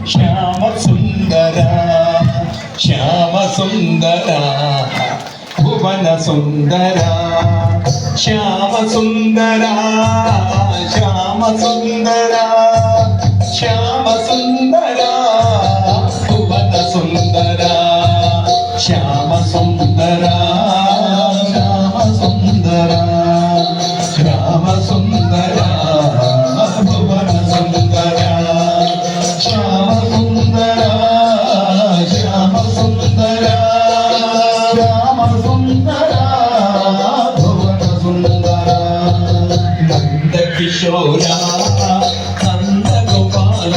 శ్యామ సుందర శ్యామ సుందర భువన సుందర శ్యామ సుందర శ్యామ సుందర శ్యామ సుందర భువన సుందర శ్యామ సుందర శ్యామ సుందర శ్యామ సుందర భువన సుందర శ్యామ సుందర శ్యామ సుందర శ్యామ సుందర భువన సుందర నంద కిశోర నంద గోపాల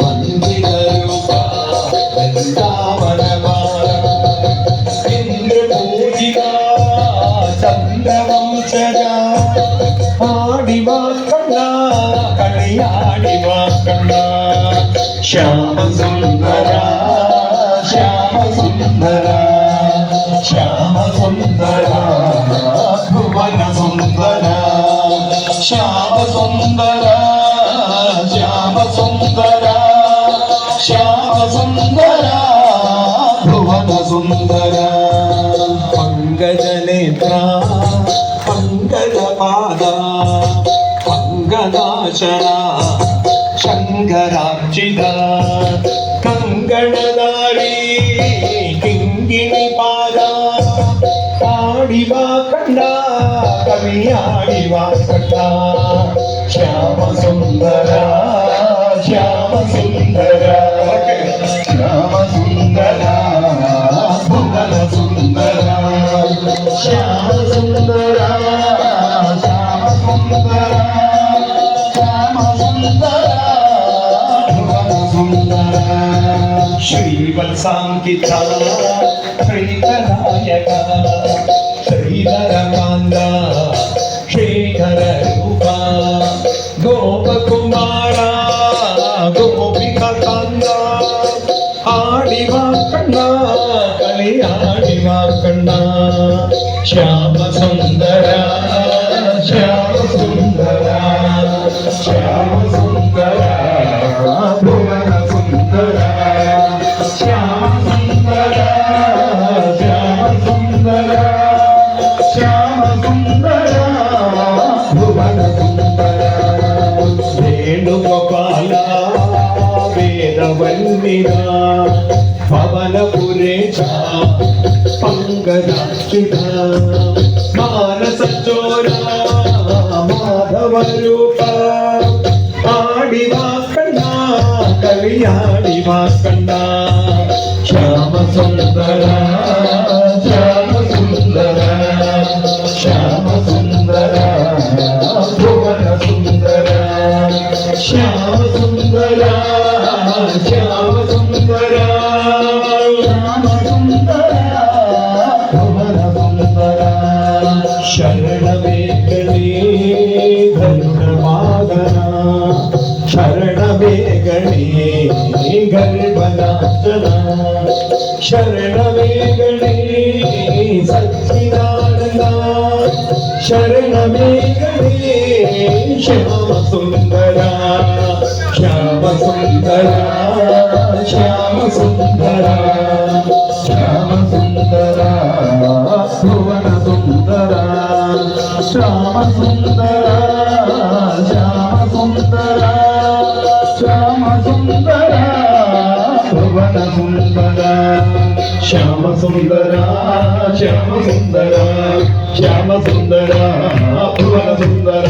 మందిర రూప వృందావన బాల ఇంద్ర పూజిత చంద్రవంశజ ఆడివా కన్నా కళ్యాణివా కన్నా శ్యామ సుందర శ్యామ సుందర శ్యామ సుందర భువన సుందర శ్యామ సుందర శ్యామ సుందర శ్యామ సుందర భువన సుందర పంకజ నేత్ర పంకజ పాద పంగనాశన శంకరార్చిత కంగణదారి కింగిణి పాద ఆడివా కండా కవి ఆడివా కండా శ్యామ సుందర శ్యామ సుందర శ్యామ సుందర భువన సుందర శ్యామ సుందర శ్యామ సుందర శ్యామ సుందర భువన సుందర శ్రీవత్సాంకిత శ్రీధరాయక శ్రీధర కాంద శేఖర రూప గోపకుమార గోపిక కాంద ఆడివా కన్నా కళ్యాణివా కన్నా శ్యామ సుందర శ్యామ సుందర శ్యామ సుందర భువన సుందర శ్యామ సుందర శ్యామ సుందర శ్యామ సుందర భువన సుందర వేణుగోపాల వేదవల్లిర పవనపురేశ పంకజాక్షిత మానస చోర మాధవ రూప ఆడివా కన్నా కళ్యాణివా కన్నా శ్యామ సుందర శ్యామ సుందర శ్యామ సుందర భువన సుందర శ్యామ సుందర శ్యామ సుందర శ్యామ సుందర భువన సుందర శరణమే గణే గరుడ వాహన శరణమే గణే గర్భనాశన శరణమే గణే సచ్చిదానంద శరణమే గణే శ్యామ సుందర శ్యామ సుందర శ్యామ సుందర శ్యామ సుందర భువన సుందర శ్యామ సుందర శ్యామ సుందర శ్యామ సుందర భువన సుందర శ్యామ సుందర శ్యామ సుందర శ్యామ సుందర భువన సుందర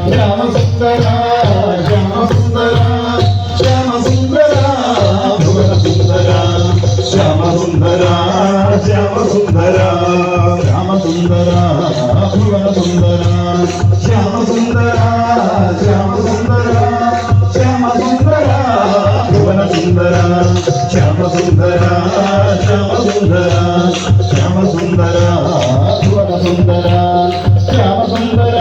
శ్యామ సుందర శ్యామ సుందర శ్యామ సుందర భువన సుందర శ్యామ సుందర శ్యామ సుందర శ్యామ సుందర భువన సుందర శ్యామ సుందర శ్యామ సుందర శ్యామ సుందర భువన సుందర శ్యామ సుందర శ్యామ సుందర శ్యామ సుందర భువన సుందర శ్యామ సుందర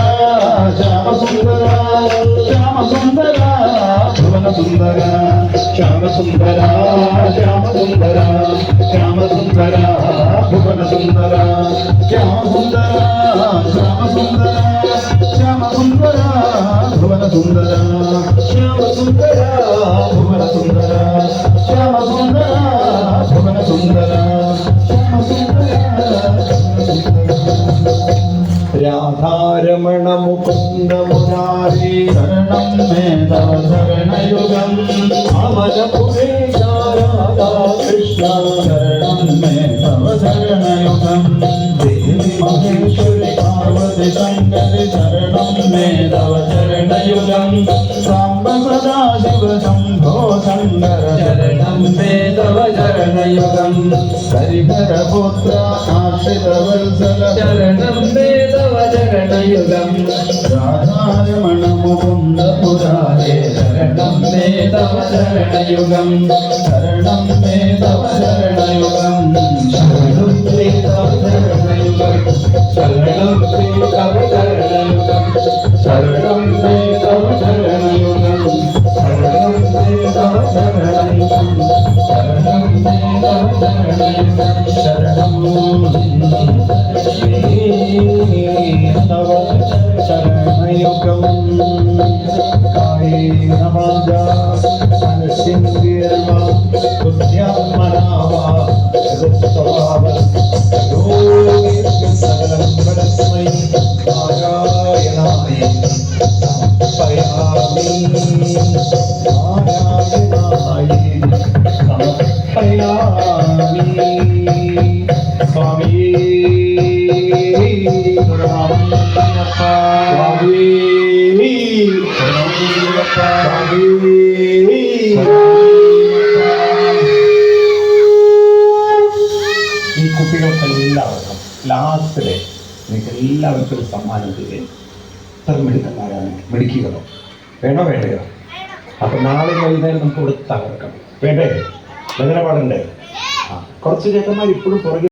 శ్యామ సుందర శ్యామ సుందర భువన సుందర శ్యామ సుందర శ్యామ సుందర శ్యామ సుందర భువన సుందర శ్యామ సుందర శ్యామ సుందర శ్యామ సుందర భువన సుందర శ్యామ సుందర భువన സുന്ദര ശ്യാമ സുന്ദര ഭുവന സുന്ദര ശ്യാമ സുന്ദര രാധാരമണ മുകുന്ദ മുരാരി ശരണം മേ തവ ശരണയുഗം അമരപുരേശ രാധാ കൃഷ്ണ ശരണം മേ തവ ശരണയുഗം ദേവി മഹേശ്വരി പാർവതി ശങ്കരി ശരണം മേ തവ ശരണയുഗം സാംബ സദാശിവ ശംഭോ ശങ്കര ശരണം മേ തവ ശരണയുഗം ഹരിഹര പുത്ര ആശ്രിത വത്സല ശരണം മേ തവ ശരണയുഗം രാധാരമണ മുകുന്ദ മുരാരേ ശരണം മേ തവ ശരണയുഗം ശരണം മേ തവ ശരണയുഗം ശരണം മേ തവ ശരണയുഗം ശരണം മേ തവ ശരണയുഗം ശരണം മേ തവ ശരണയുഗം ശരണം മേ തവ ശരണയുഗം ശരണം മേ തവ ശരണയുഗം ശരണം തവ ശരണയുഗം കായേന വാചാ മനസ്സിന്ദ്രിയർവ ബുദ്ധ്യാത്മനാ രുക്തഭാവ യോഗേന സകലം പരസ്മൈ നാരായണായ സമർപ്പയാമി നാരായണായ സമർപ്പയാമി സ്വാമി ഈ കുട്ടികൾക്കെല്ലാവർക്കും ലാസ്റ്റിലെ നിങ്ങൾക്ക് എല്ലാവർക്കും ഒരു സമ്മാനം തരും. എത്ര മിടുക്കന്മാരാണ്, മിടുക്കികളോ വേണോ വേണ്ടയോ? അപ്പൊ നാളെ വൈകുന്നേരം നമുക്ക് ഇവിടെ തകർക്കണം. വേണ്ടേ? എങ്ങനെ പാടണ്ടേ? കുറച്ച് ചേട്ടന്മാർ ഇപ്പോഴും പുറകെ